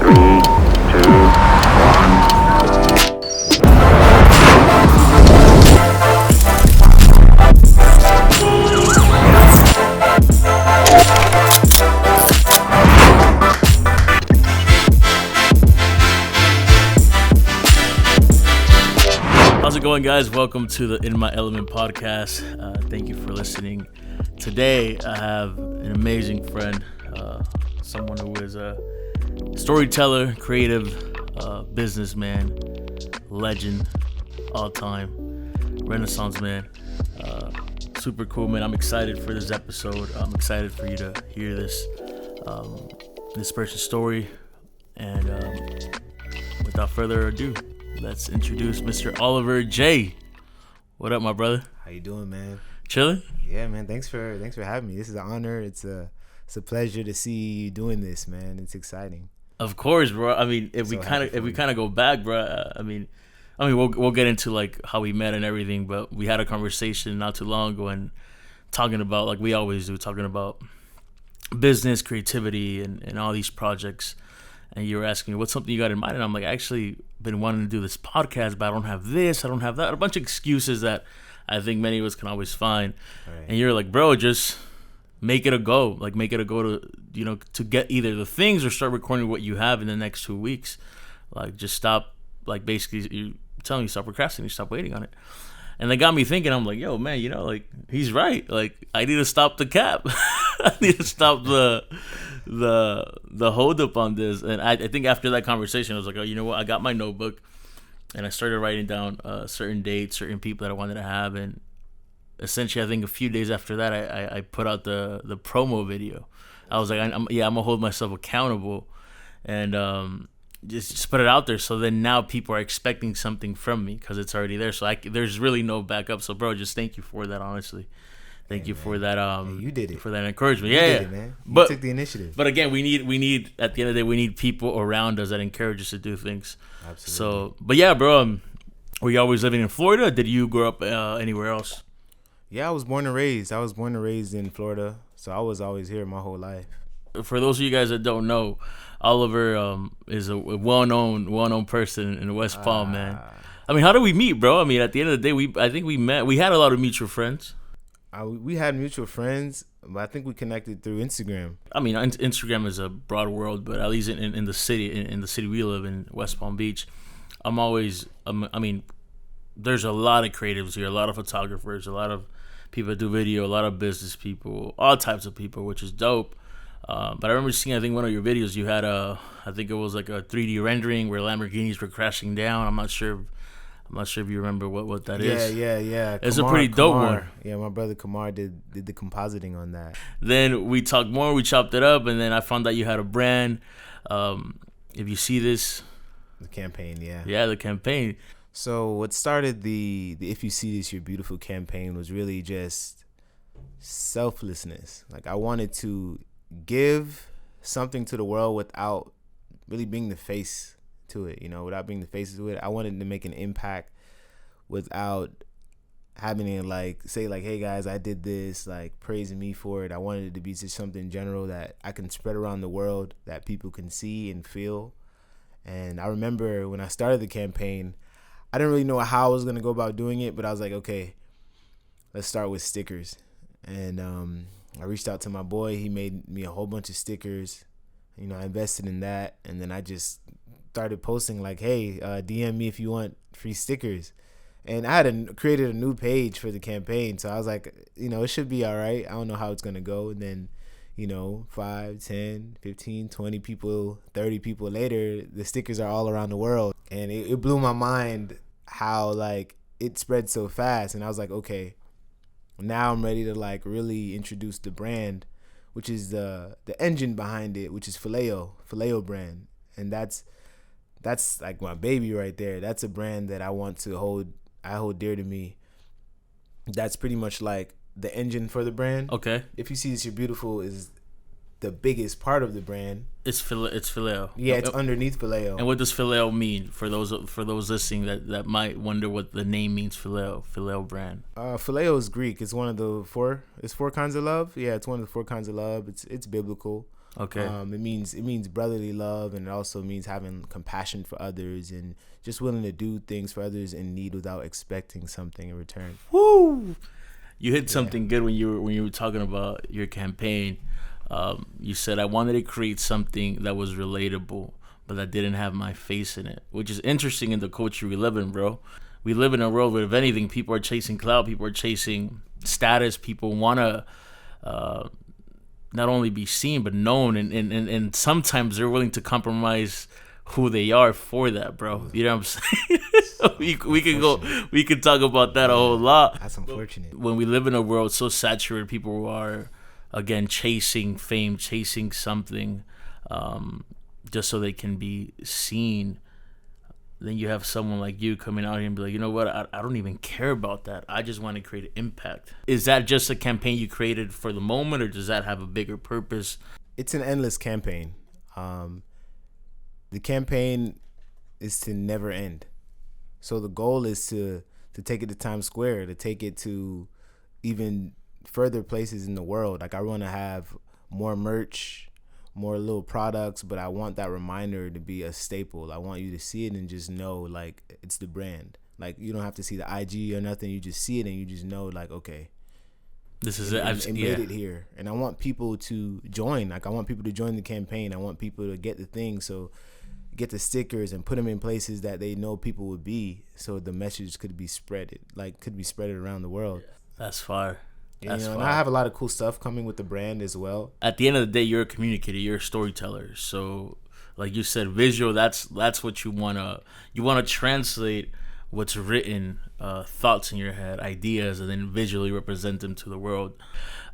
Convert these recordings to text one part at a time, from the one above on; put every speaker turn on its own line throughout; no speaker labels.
Three, two, one.
How's it going, guys? Welcome to the In My Element podcast. Thank you for listening. Today, I have an amazing friend, someone who is a storyteller, creative, businessman, legend, all-time, Renaissance man. Super cool, man. I'm excited for this episode. I'm excited for you to hear this person's story. And without further ado, let's introduce Mr. Oilver J. What up, my brother?
How you doing, man?
Chilling?
Yeah, man. Thanks for having me. This is an honor. It's a pleasure to see you doing this, man. It's exciting.
Of course, bro. I mean, if we kind of go back, bro. I mean, we'll get into like how we met and everything, but we had a conversation not too long ago and talking about, like we always do, talking about business, creativity, and all these projects. And you were asking me, what's something you got in mind? And I'm like, I actually been wanting to do this podcast, but I don't have this, I don't have that. A bunch of excuses that I think many of us can always find. Right. And you're like, bro, just make it a go. Like, make it a go to, to get either the things or start recording what you have in the next 2 weeks. Like, just stop, like, basically, you're telling me stop procrastinating, stop waiting on it. And they got me thinking, I'm like, yo, man, like, he's right. Like, I need to stop the cap. I need to stop the hold up on this. And I think after that conversation, I was like, oh, you know what? I got my notebook and I started writing down certain dates, certain people that I wanted to have. And essentially, I think a few days after that, I put out the promo video. I was like, I'm gonna hold myself accountable and just put it out there. So then now people are expecting something from me because it's already there. So there's really no backup. So bro, just thank you for that, honestly. Thank you for that. Hey,
you did it.
For that encouragement.
You
did
it, man. You took the initiative.
But again, we need at the end of the day, we need people around us that encourage us to do things.
Absolutely.
So, but yeah, bro. Were you always living in Florida? Did you grow up anywhere else?
Yeah, I was born and raised. In Florida, so I was always here my whole life.
For those of you guys that don't know, Oilver is a well-known person in West Palm, man. I mean, how did we meet, bro? I mean, at the end of the day, I think we met. We had a lot of mutual friends.
We had mutual friends, but I think we connected through Instagram.
I mean, Instagram is a broad world, but at least in the city, in the city we live in, West Palm Beach, I mean, there's a lot of creatives here, a lot of photographers, a lot of people that do video, a lot of business people, all types of people, which is dope. But I remember seeing, I think, one of your videos, you had I think it was like a 3D rendering where Lamborghinis were crashing down. I'm not sure if you remember what that is.
Yeah.
It's a pretty dope one.
Yeah, my brother Kamar did the compositing on that.
Then we talked more, we chopped it up, and then I found out you had a brand. If you see this.
The campaign, yeah.
Yeah, the campaign.
So what started the If You See This, You're Beautiful campaign was really just selflessness. Like, I wanted to give something to the world without really being the face to it, without being the face to it. I wanted to make an impact without having to say hey guys, I did this, praising me for it. I wanted it to be just something general that I can spread around the world that people can see and feel. And I remember when I started the campaign, I didn't really know how I was going to go about doing it, but I was like, okay, let's start with stickers. And I reached out to my boy. He made me a whole bunch of stickers. I invested in that, and then I just started posting hey, DM me if you want free stickers. And I had created a new page for the campaign, so I was like, it should be all right. I don't know how it's going to go. And then, 5, 10, 15, 20 people, 30 people later, the stickers are all around the world. And it blew my mind how, it spread so fast. And I was like, okay, now I'm ready to, really introduce the brand, which is the engine behind it, which is Phileo brand. And that's like my baby right there. That's a brand that I hold dear to me. That's pretty much like the engine for the brand.
Okay.
If You See This, You're Beautiful is the biggest part of the brand.
It's Phileo.
Yeah, it's underneath Phileo.
And what does Phileo mean for those listening that might wonder what the name means? Phileo brand.
Phileo is Greek. It's one of the four kinds of love. Yeah, it's one of the 4 kinds of love. It's biblical.
Okay.
It means brotherly love, and it also means having compassion for others and just willing to do things for others in need without expecting something in return.
Woo! You hit something good when you were talking about your campaign. You said I wanted to create something that was relatable, but that didn't have my face in it, which is interesting in the culture we live in, bro. We live in a world where, if anything, people are chasing clout, people are chasing status, people want to not only be seen but known, and sometimes they're willing to compromise who they are for that, bro. You know what I'm saying? we could talk about that a whole lot.
That's unfortunate.
When we live in a world so saturated, people are again chasing fame, chasing something, just so they can be seen. Then you have someone like you coming out here and be like, you know what? I don't even care about that. I just want to create an impact. Is that just a campaign you created for the moment, or does that have a bigger purpose?
It's an endless campaign. The campaign is to never end. So the goal is to take it to Times Square, to take it to even further places in the world. Like, I want to have more merch, more little products, but I want that reminder to be a staple. I want you to see it and just know, like, it's the brand. Like, you don't have to see the IG or nothing. You just see it and you just know, like, okay,
this is it.
It made it here. And I want people to join. Like, I want people to join the campaign. I want people to get the thing. So get the stickers and put them in places that they know people would be, so the message could be spread around the world.
That's fire.
And I have a lot of cool stuff coming with the brand as well.
At the end of the day, you're a communicator, you're a storyteller. So, like you said, visual, that's what you wanna translate what's written, thoughts in your head, ideas, and then visually represent them to the world.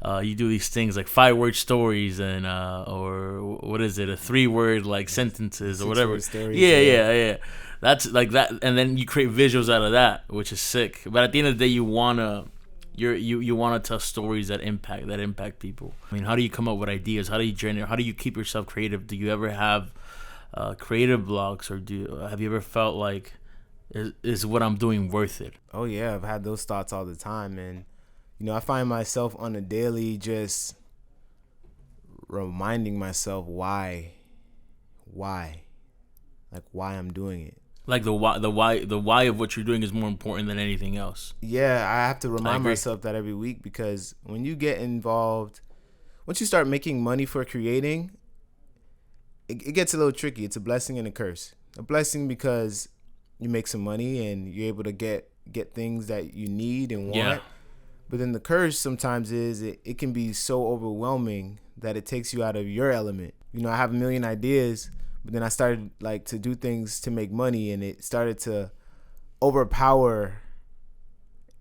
You do these things like 5-word stories and or what is it, a 3-word like sentences or whatever. Yeah. That's like that, and then you create visuals out of that, which is sick. But at the end of the day, you wanna tell stories that impact people. I mean, how do you come up with ideas? How do you generate? How do you keep yourself creative? Do you ever have creative blocks, or have you ever felt like, is what I'm doing worth it?
Oh yeah, I've had those thoughts all the time, and I find myself on a daily just reminding myself why I'm doing it.
Like the why of what you're doing is more important than anything else.
Yeah, I have to remind myself that every week, because when you get involved, once you start making money for creating, it gets a little tricky. It's a blessing and a curse. A blessing because you make some money and you're able to get things that you need and want. Yeah. But then the curse sometimes is it can be so overwhelming that it takes you out of your element. I have a million ideas, but then I started like to do things to make money, and it started to overpower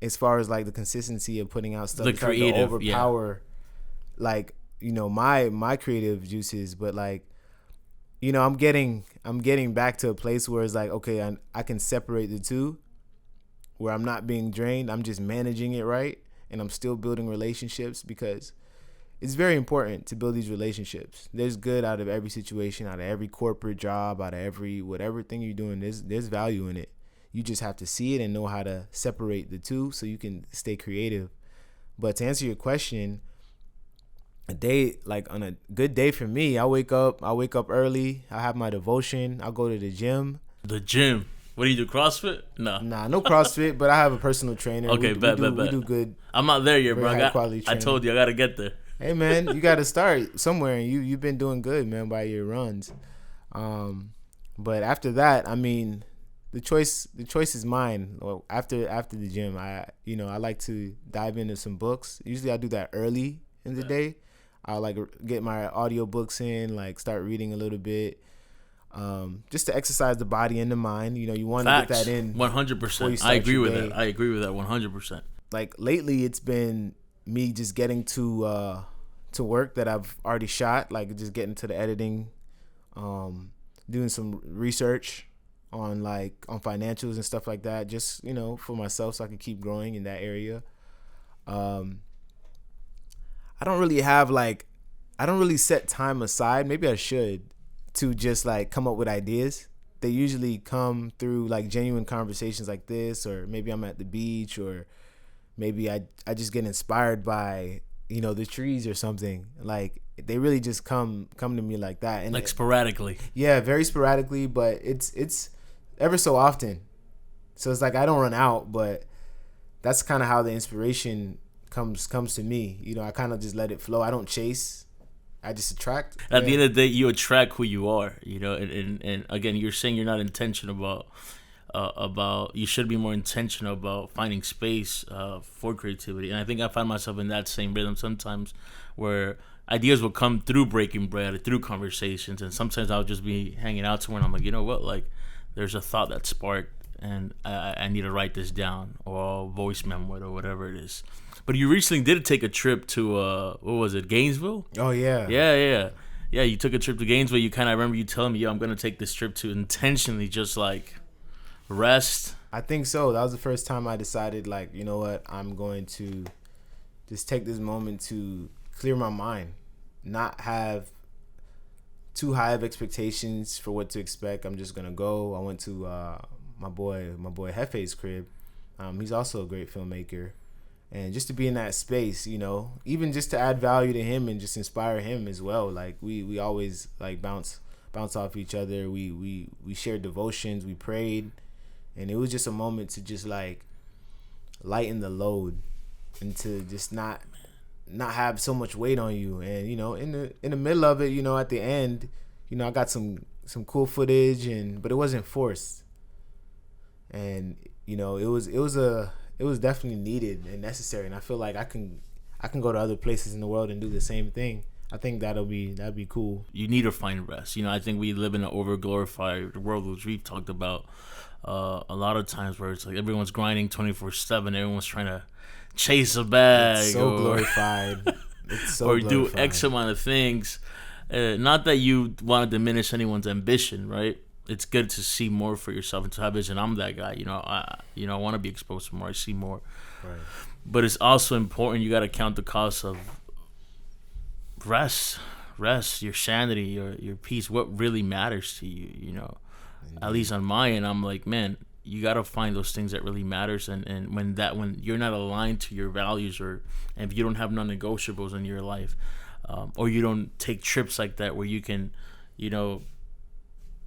as far as like the consistency of putting out stuff.
The creative,
overpower, like my creative juices. But like, I'm getting back to a place where it's like, okay, I can separate the two, where I'm not being drained. I'm just managing it right, and I'm still building relationships, because it's very important to build these relationships. There's good out of every situation, out of every corporate job, out of every whatever thing you're doing. There's value in it. You just have to see it and know how to separate the two so you can stay creative. But to answer your question, on a good day for me, I wake up early. I have my devotion. I'll go to the gym.
The gym. What do you do, CrossFit?
Nah, no CrossFit, but I have a personal trainer.
Okay, bet.
We do good.
I'm not there yet, bro. I told you I gotta get there.
Hey man, you got to start somewhere, and you've been doing good, man, by your runs. But after that, I mean, the choice is mine. Well, after the gym, I like to dive into some books. Usually I do that early in the day. I like get my audio books in, like start reading a little bit, just to exercise the body and the mind. You want to get that in.
100%. I agree with that. 100%.
Like lately, it's been me just getting to work that I've already shot, like just getting to the editing, doing some research on financials and stuff like that, just for myself, so I can keep growing in that area. I don't really set time aside. Maybe I should, to just like come up with ideas. They usually come through like genuine conversations like this, or maybe I'm at the beach, or maybe I just get inspired by the trees or something. Like they really just come to me like that, and
like sporadically.
Yeah, very sporadically, but it's ever so often. So it's like I don't run out, but that's kind of how the inspiration comes to me. I kind of just let it flow. I don't chase. I just attract.
At the end of the day, you attract who you are. And again, you're saying you're not intentional about you should be more intentional about finding space for creativity. And I think I find myself in that same rhythm sometimes, where ideas will come through breaking bread or through conversations, and sometimes I'll just be hanging out somewhere and I'm like, you know what, like there's a thought that sparked and I need to write this down, or voice memo it, or whatever it is. But you recently did take a trip to what was it, Gainesville?
Oh yeah.
Yeah, you took a trip to Gainesville. I remember you telling me, I'm gonna take this trip to intentionally just like rest.
I think so. That was the first time I decided, like, you know what, I'm going to just take this moment to clear my mind, not have too high of expectations for what to expect. I'm just gonna go. I went to my boy Hefe's crib. He's also a great filmmaker, and just to be in that space, even just to add value to him and just inspire him as well. Like we always like bounce off each other. We shared devotions. We prayed. And it was just a moment to just like lighten the load and to just not have so much weight on you. And in the middle of it, at the end, I got some cool footage, but it wasn't forced. And it was definitely needed and necessary. And I feel like I can go to other places in the world and do the same thing. I think that'd be cool.
You need to find rest. I think we live in an overglorified world, which we've talked about a lot of times, where it's like everyone's grinding 24/7. Everyone's trying to chase a bag.
It's so glorified. It's so
or
glorified.
do X amount of things. Not that you want to diminish anyone's ambition, right? It's good to see more for yourself and to have vision. I'm that guy. I want to be exposed to more. I see more.
Right.
But it's also important. You got to count the cost of rest, your sanity, your peace. What really matters to you, At least on my end, I'm like, man, you gotta find those things that really matters, and when you're not aligned to your values, and if you don't have non-negotiables in your life, or you don't take trips like that where you can,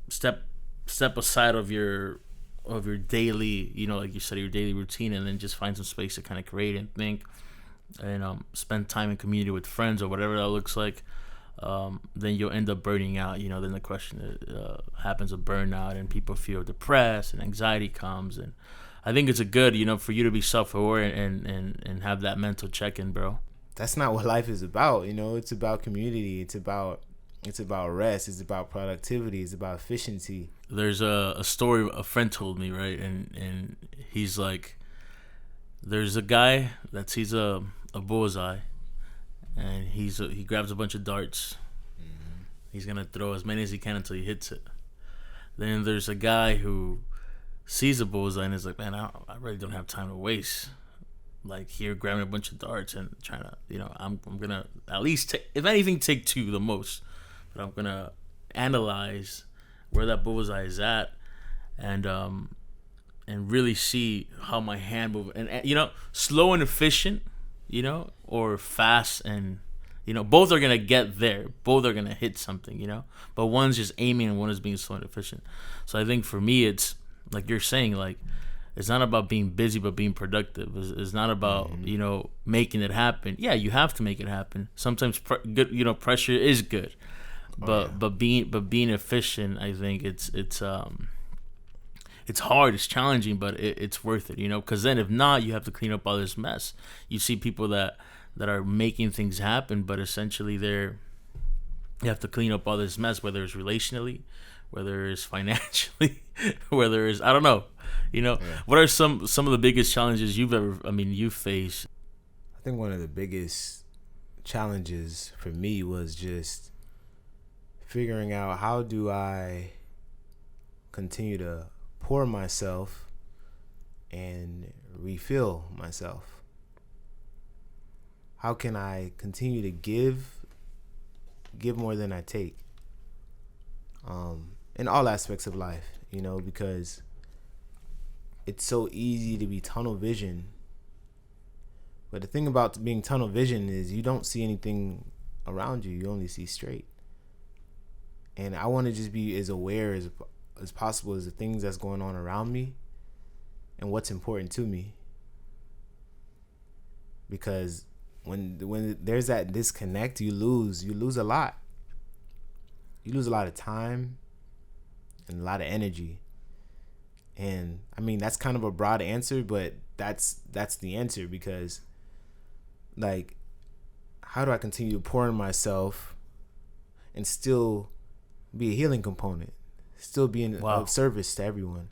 step aside of your daily, like you said, your daily routine, and then just find some space to kind of create and think, and spend time in community with friends or whatever that looks like. Then you'll end up burning out. Then the question happens of burnout, and people feel depressed and anxiety comes. And I think it's a good, for you to be self-aware and have that mental check-in, bro.
That's not what life is about. It's about community. It's about rest. It's about productivity. It's about efficiency.
There's a story a friend told me, right? And he's like, there's a guy that sees a bullseye, and he grabs a bunch of darts. Mm-hmm. He's gonna throw as many as he can until he hits it. Then there's a guy who sees a bullseye and is like, man, I really don't have time to waste. Like here, grabbing a bunch of darts and trying to, I'm gonna at least if anything take two the most, but I'm gonna analyze where that bullseye is at, and really see how my hand move, and slow and efficient, or fast and, both are going to get there. Both are going to hit something, but one's just aiming and one is being slow and efficient. So I think for me, it's like you're saying, like, it's not about being busy, but being productive. It's not about, making it happen. Yeah, you have to make it happen. Sometimes good, pressure is good, but being efficient, I think it's hard, it's challenging, but it's worth it, because then if not, you have to clean up all this mess. You see people that are making things happen, but essentially you have to clean up all this mess, whether it's relationally, whether it's financially, whether it's, I don't know, Yeah. What are some of the biggest challenges you've faced?
I think one of the biggest challenges for me was just figuring out, how do I continue to pour myself and refill myself? How can I continue to give more than I take? In all aspects of life, because it's so easy to be tunnel vision But the thing about being tunnel vision is you don't see anything around you. You only see straight. And I want to just be as aware as possible as the things that's going on around me and what's important to me. Because when there's that disconnect, you lose a lot. You lose a lot of time and a lot of energy. And I mean, that's kind of a broad answer, but that's the answer, because like, how do I continue to pour in myself and still be a healing component, still being of service to everyone?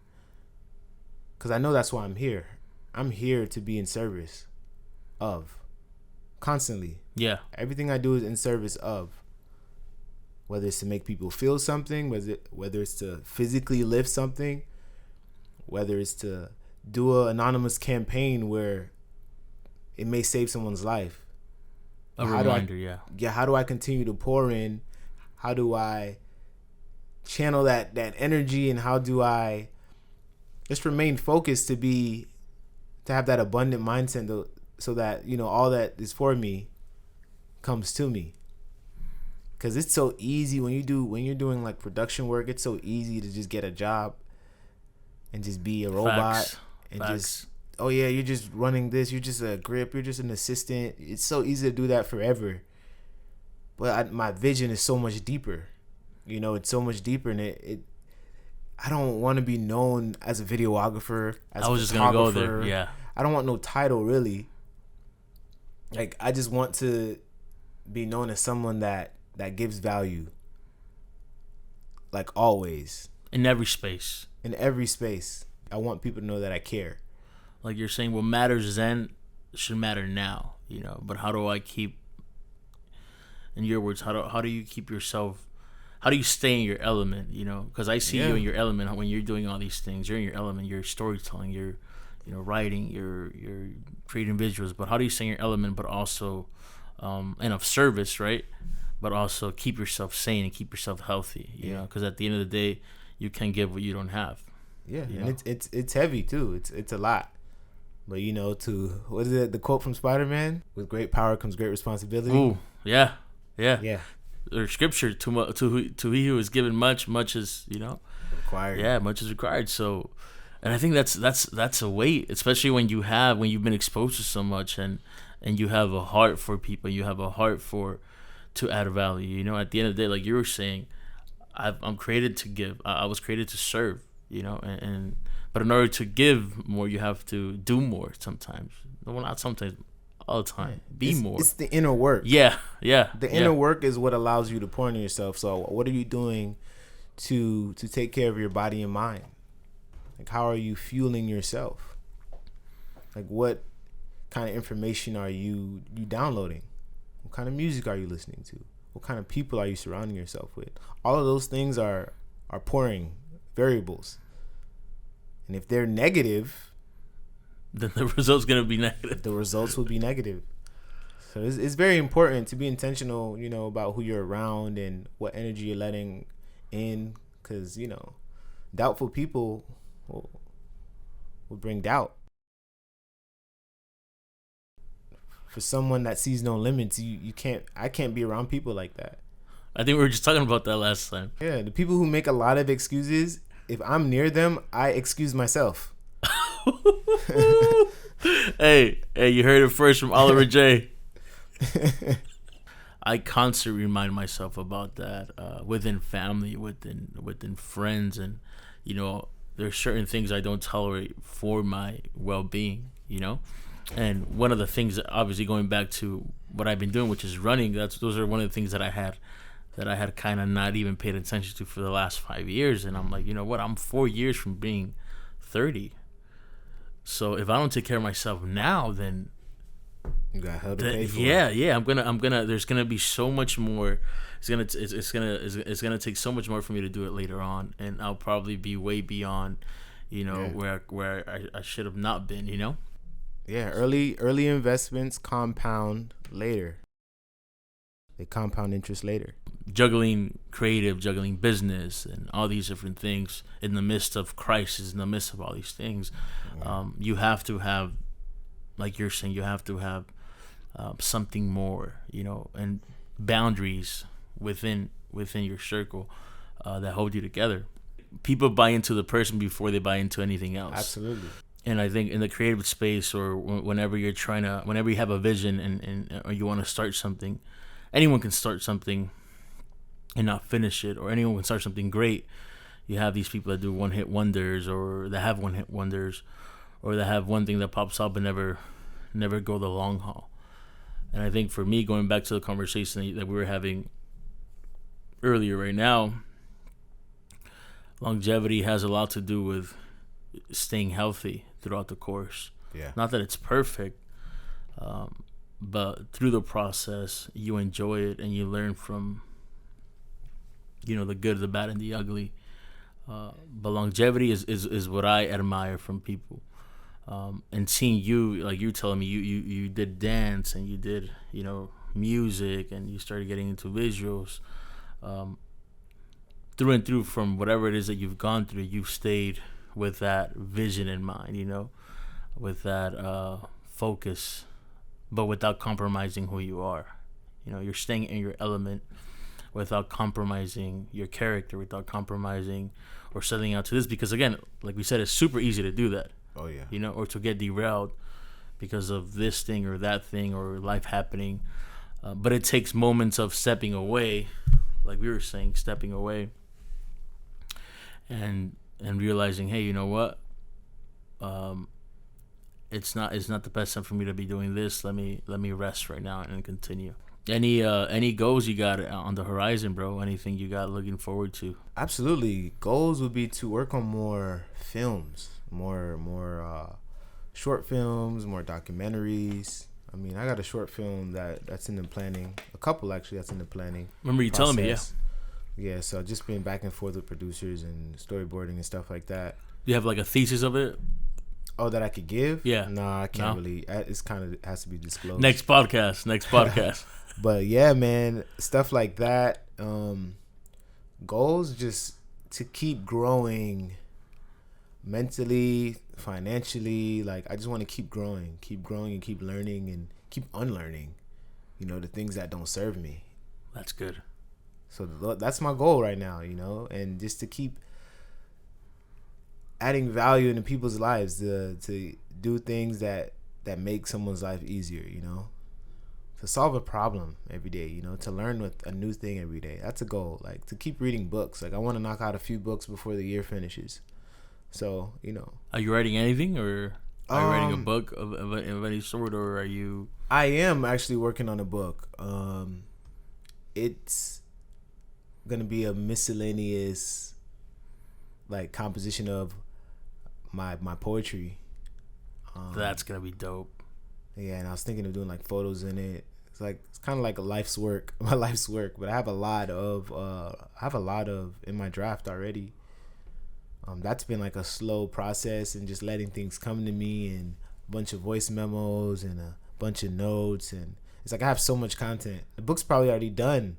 Because I know that's why I'm here. I'm here to be in service of, constantly.
Yeah.
Everything I do is in service of. Whether it's to make people feel something, whether it's to physically lift something, whether it's to do an anonymous campaign where it may save someone's life.
A reminder, yeah.
Yeah, how do I continue to pour in? How do I channel that energy, and how do I just remain focused to have that abundant mindset, so that, you know, all that is for me comes to me? Because it's so easy when you're doing like production work, it's so easy to just get a job and just be a robot. Facts. Just, oh yeah, you're just running this, you're just a grip, you're just an assistant. It's so easy to do that forever. But my vision is so much deeper. You know, it's so much deeper, and I don't want to be known as a videographer, as
I was just gonna go there. Yeah.
I don't want no title, really. Like, I just want to be known as someone that gives value. Like, always.
In every space.
In every space. I want people to know that I care.
Like you're saying, what matters then should matter now, you know. But how do I keep, in your words, how do you keep yourself, how do you stay in your element, you know? Because I see you in your element when you're doing all these things. You're in your element. You're storytelling. You're, you know, writing. You're creating visuals. But how do you stay in your element, but also, and of service, right? But also keep yourself sane and keep yourself healthy, you know? Because at the end of the day, you can't give what you don't have.
Yeah, and it's heavy too. It's a lot. But, you know, what is it, the quote from Spider-Man? With great power comes great responsibility.
Ooh, yeah. Or scripture, to he who is given much is, you know,
required.
Yeah, much is required. So, and I think that's a weight, especially when you've been exposed to so much, and you have a heart for people, you have a heart to add value. You know, at the end of the day, like you were saying, I'm created to give. I was created to serve. You know, but in order to give more, you have to do more sometimes. Well, not sometimes, all the time. Be more.
It's the inner work.
Yeah.
The inner work is what allows you to pour into yourself. So what are you doing to take care of your body and mind? Like, how are you fueling yourself? Like, what kind of information are you downloading? What kind of music are you listening to? What kind of people are you surrounding yourself with? All of those things are pouring variables. And if they're negative,
then the result's going to be negative.
The results will be negative. So it's very important to be intentional, you know, about who you're around and what energy you're letting in. Because, you know, doubtful people will bring doubt. For someone that sees no limits, I can't be around people like that.
I think we were just talking about that last time.
Yeah, the people who make a lot of excuses, if I'm near them, I excuse myself.
Hey, you heard it first from Oliver J. I constantly remind myself about that within family, within friends, and, you know, there's certain things I don't tolerate for my well-being, you know. And one of the things, obviously going back to what I've been doing, which is running, those are one of the things that I had kind of not even paid attention to for the last 5 years. And I'm like, you know what? I'm 4 years from being 30. So if I don't take care of myself now, then
you got hell to pay for.
Yeah. I'm gonna. There's gonna be so much more. It's gonna take so much more for me to do it later on, and I'll probably be way beyond, you know, where I should have not been. You know.
Yeah. Early investments compound later. They compound interest later.
Juggling business, and all these different things in the midst of crisis, in the midst of all these things, you have to have, like you're saying, you have to have something more, and boundaries within your circle that hold you together. People buy into the person before they buy into anything else.
Absolutely.
And I think in the creative space, or whenever you have a vision and or you want to start something, anyone can start something and not finish it, or anyone can start something great. You have these people that do one-hit wonders, or that have one-hit wonders, or that have one thing that pops up and never go the long haul. And I think for me, going back to the conversation that we were having earlier right now, longevity has a lot to do with staying healthy throughout the course.
Yeah.
Not that it's perfect, but through the process, you enjoy it and you learn from, the good, the bad, and the ugly. But longevity is what I admire from people. And seeing you, like you're telling me, you did dance and you did, music, and you started getting into visuals. Through and through, from whatever it is that you've gone through, you've stayed with that vision in mind, with that focus, but without compromising who you are. You're staying in your element without compromising your character, without compromising or setting out to this. Because again, like we said, it's super easy to do that.
Oh yeah.
Or to get derailed because of this thing or that thing or life happening. But it takes moments of stepping away, like we were saying, stepping away and realizing, hey, you know what? It's not the best time for me to be doing this. Let me rest right now and continue. Any goals you got on the horizon, bro? Anything you got looking forward to?
Absolutely. Goals would be to work on more films, more short films, more documentaries. I mean, I got a short film that's in the planning. A couple actually that's in the planning.
Remember you telling me, yeah.
Yeah, so just been back and forth with producers and storyboarding and stuff like that.
Do you have like a thesis of it?
Oh, that I could give?
Yeah.
Nah, I can't really. It's kind of has to be disclosed.
Next podcast.
But yeah, man, stuff like that. Goals just to keep growing mentally, financially. Like, I just want to keep growing and keep learning and keep unlearning, the things that don't serve me.
That's good.
So that's my goal right now, and just to keep adding value into people's lives, to do things that make someone's life easier, to solve a problem every day, to learn with a new thing every day. That's a goal. Like, to keep reading books. Like, I want to knock out a few books before the year finishes. So,
Are you wwriting anything, or are you writing a book of any sort, or are you?
I am actually working on a book. It's gonna be a miscellaneous, like, composition of my poetry.
That's gonna be dope.
Yeah, and I was thinking of doing like photos in it. It's kind of like my life's work. But I have a lot of in my draft already. That's been like a slow process, and just letting things come to me, and a bunch of voice memos and a bunch of notes, and it's like I have so much content. The book's probably already done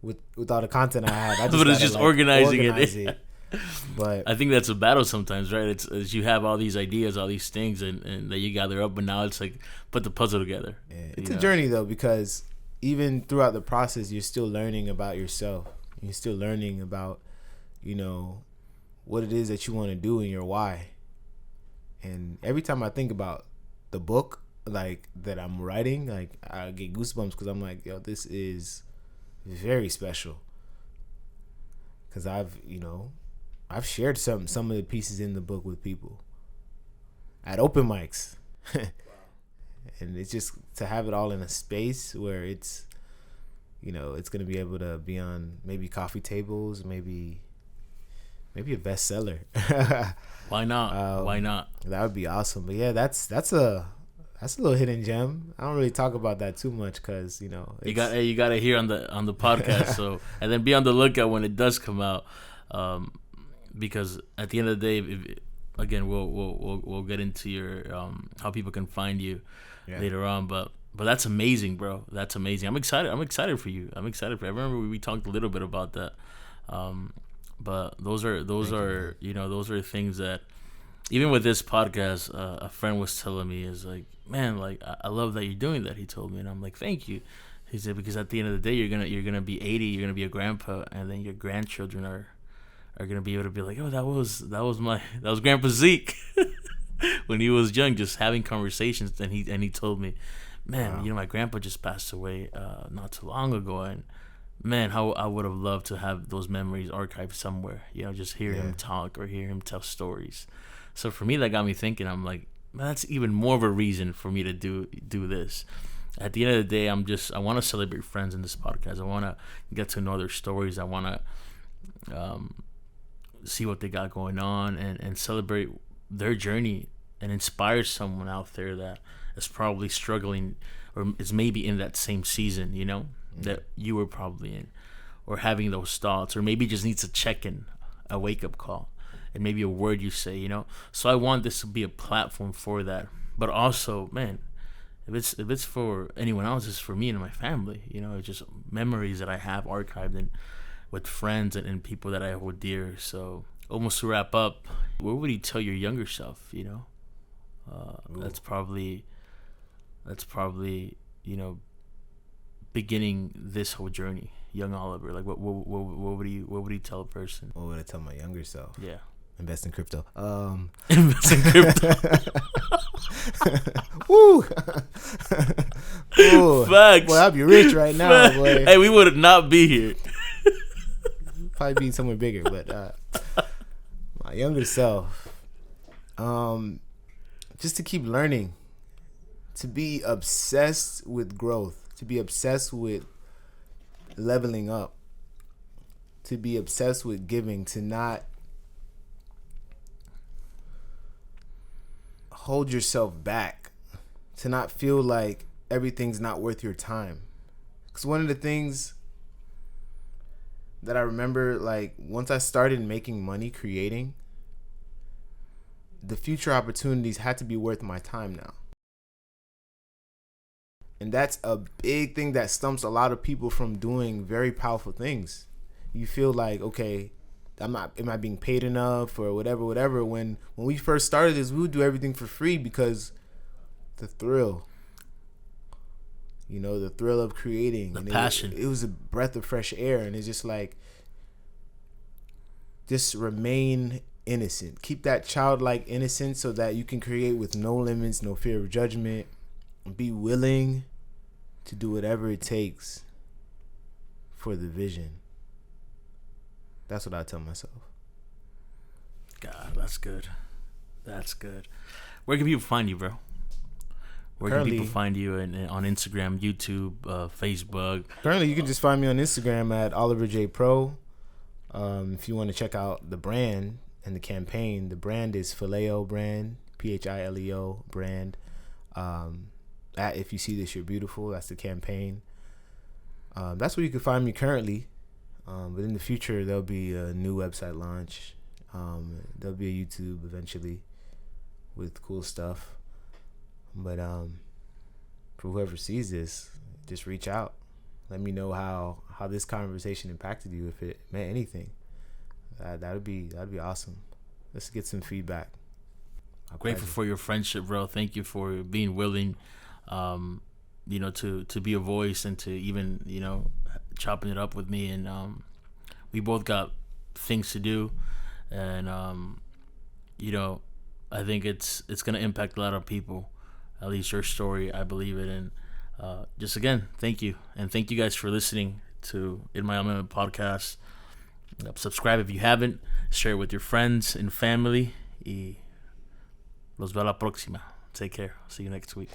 with all the content I have. I just
but it's just organizing it.
But
I think that's a battle sometimes, right? It's you have all these ideas, all these things, and that you gather up, but now it's like put the puzzle together.
Yeah, it's a journey though, because even throughout the process, you're still learning about yourself. You're still learning about, what it is that you want to do and your why. And every time I think about the book, like, that I'm writing, like, I get goosebumps, because I'm like, yo, this is very special. Because I've shared some of the pieces in the book with people at open mics. And it's just to have it all in a space where it's, it's going to be able to be on maybe coffee tables, maybe a bestseller.
Why not? Why not?
That would be awesome. But yeah, that's a little hidden gem. I don't really talk about that too much, because you got
to hear on the podcast. So, and then be on the lookout when it does come out, because at the end of the day, again, we'll get into your how people can find you later on. But that's amazing, bro. That's amazing. I'm excited for you. I remember we talked a little bit about that. But those are things that even with this podcast, a friend was telling me, is like, man, like I love that you're doing that. He told me, and I'm like, thank you. He said, because at the end of the day, you're gonna be 80, you're gonna be a grandpa, and then your grandchildren are gonna be able to be like, oh, that was Grandpa Zeke when he was young, just having conversations. And he told me, man,
Wow.
my grandpa just passed away not too long ago, and man, how I would have loved to have those memories archived somewhere. Just hear him talk or hear him tell stories. So for me, that got me thinking. I'm like, man, that's even more of a reason for me to do this. At the end of the day, I want to celebrate friends in this podcast. I want to get to know their stories. I want to see what they got going on and celebrate their journey and inspire someone out there that is probably struggling or is maybe in that same season, that you were probably in, or having those thoughts, or maybe just needs a check-in, a wake-up call, and maybe a word you say. So I want this to be a platform for that. But also, man, if it's for anyone else, it's for me and my family. It's just memories that I have archived and with friends and people that I hold dear. So almost to wrap up, what would you tell your younger self? That's probably beginning this whole journey, young Oliver. Like what would you tell a person?
What would I tell my younger self?
Yeah.
Invest in crypto.
Invest in crypto.
Woo! Ooh.
Facts.
Boy, I'd be rich right now, boy.
Hey, we would not be here.
Probably be somewhere bigger, but my younger self, just to keep learning, to be obsessed with growth, to be obsessed with leveling up, to be obsessed with giving, to not hold yourself back, to not feel like everything's not worth your time. Because one of the things that I remember, like, once I started making money creating, the future opportunities had to be worth my time now. And that's a big thing that stumps a lot of people from doing very powerful things. You feel like, okay, am I being paid enough or whatever. When we first started this, we would do everything for free because the thrill. The thrill of creating.
The
and
passion.
It was a breath of fresh air. And it's just like, just remain innocent. Keep that childlike innocence so that you can create with no limits, no fear of judgment. Be willing to do whatever it takes for the vision. That's what I tell myself.
God, that's good. That's good. Where can people find you, bro? Where
Currently,
can people find you on Instagram, YouTube, Facebook?
Currently, you can just find me on Instagram at Oliver J Pro. If you want to check out the brand and the campaign, the brand is Phileo brand, Phileo brand. At If You See This, You're Beautiful. That's the campaign. That's where you can find me currently. But in the future, there'll be a new website launch. There'll be a YouTube eventually with cool stuff. But for whoever sees this, just reach out. Let me know how this conversation impacted you, if it meant anything. That'd be awesome. Let's get some feedback.
Grateful for your friendship, bro. Thank you for being willing, to be a voice and to even, chopping it up with me. And we both got things to do, and I think it's gonna impact a lot of people. At least your story, I believe it. And just again, thank you, and thank you guys for listening to In My Element podcast. Subscribe if you haven't. Share it with your friends and family. Y los veo a la próxima. Take care. See you next week.